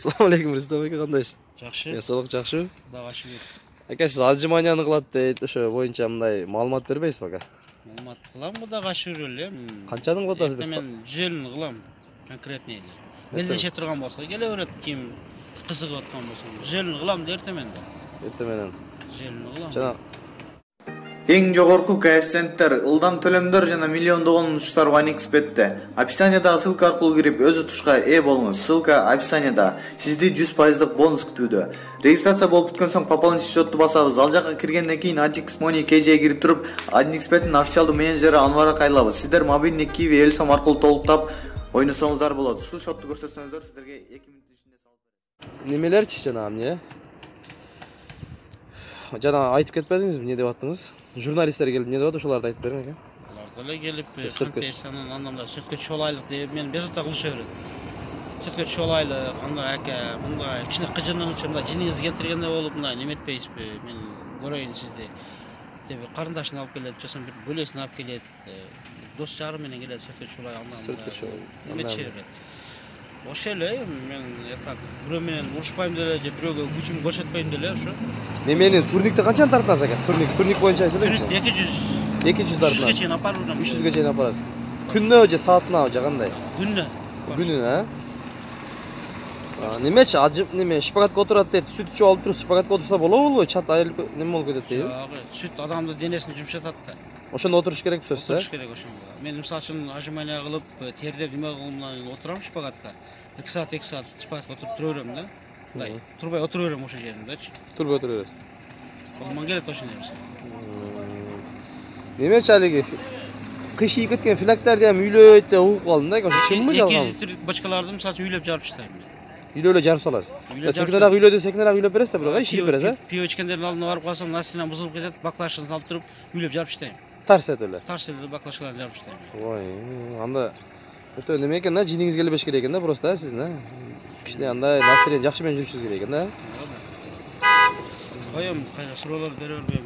Assalomu alaykum, Rustam aka, qandaysiz? Yaxshi. Sog'lik yaxshi? Xudoga shukr. Aka, siz отжиманияны qiladi deydi, o'sha bo'yicha bunday ma'lumot bermaysiz aka? Ma'lumot qilam, xudoga shukr. Qanchadan qilasiz? Men 100 yilni qilam, konkretniy. Bildirishe turgan bo'lsa, kelaveradi kim qiziqib o'tgan bo'lsa. 100 yilni qilam derdi menda. Ertamen. 100 yilni qilam. Эң жогорку коэффициенттер, ылдам төлөмдөр жана миллиондогон учуштар OneXBet'те. Описаниядагы ссылка аркылуу кирип өз утушка ээ болуңуз. Ссылка описанияда. Сизди 100% бонус күтүүдө. Регистрация болуп бүткөн соң пополнить счетту басабыз. Ал жакка киргенден кийин Adix Money KJ'ге кирип туруп, OneXBet'ин официалдуу менеджери Анварга кайрылабыз. Сиздер мобильный Kiwi Элсом аркылуу толуктап ойносоңуздар болот. Ушул счетту көрсөтсөңүздөр сиздерге 2 мүнөт ичинде салып берет. Немелерчи жана эмне? Жана айтып кетпедиңизби, эмне деп аттыңыз? Журналисттер келип эмне деп атты, ошоларды айтып бериң экен. Алар деле келип, контейсанын андамда сөткө чолайлык деп мен безота кылыша берет. Сөткө чолайлык, андай ака, мындай кичине кыжының ичинде жиниңиз келтиргенде болуп, мындай неметпейсизби? Мен көрөйүн сизди. Деп карындашын алып келет, жасан бир бөлөсүн алып келет. Дос жары менен келет, сөткө чолай андамда. Неметчи берет. Ошо эле мен так бирөө менен урушпайм деле же бирөөгө күчүм көрсөтпөйм деле ошо. Немени турникте канчаны тартасыз aka? Турник боюнча айтып берейинчи. 200. 200 тартасыз. 300га чейин апарып жүрөм. 300га чейин апарасыз. Күннө же саатына же кандай? Күннө. Күнүнө, немечи ажып неме шпагатка отурат дейт, сүт ичип алып туруп шпагатка отурса болобу? Чат айылып неме болуп кетет дейби? Сүт адамды денесин жумшатат да. Ошондо отуруш керек сөзсүз. Отуруш керек ошондо. Мен мисалы үчүн отжимания кылып, тердеп неме кылып отурам шпагатка. 2 саат шпагатка отуруп тура берем да. Мындай, турбай отура берем ошо жериндечи. Турбай отура бересиз. Колуман келет ошондо нерсе. Немечи алиги кышыйып кеткен филактерди ham үйлөйт деп угуп калдым да, ошо чынбы жалган? 200 бочкаларды мисалы үчүн үйлөп жарып таштайм. Үйлөөлө жарып саласыз. Секинерак үйлөдү, секинерак үйлөп бересиз да, бирок ишип бересиз, а? Пиво ичкендердин алдына барып калсам, настроением бузулуп кетет, баклашын салып туруп, үйлөп жарып таштайм. Тарс эле. Тарс эле баклашкаларды жарып таштайм. Ой, анда өтө неме экен да, жиниңиз келбеш керек экен да, просто сиздин, кичине андай настроение жакшы менен жүрүшүңүз керек экен да. Коем, кайра суроолор бере бербейм.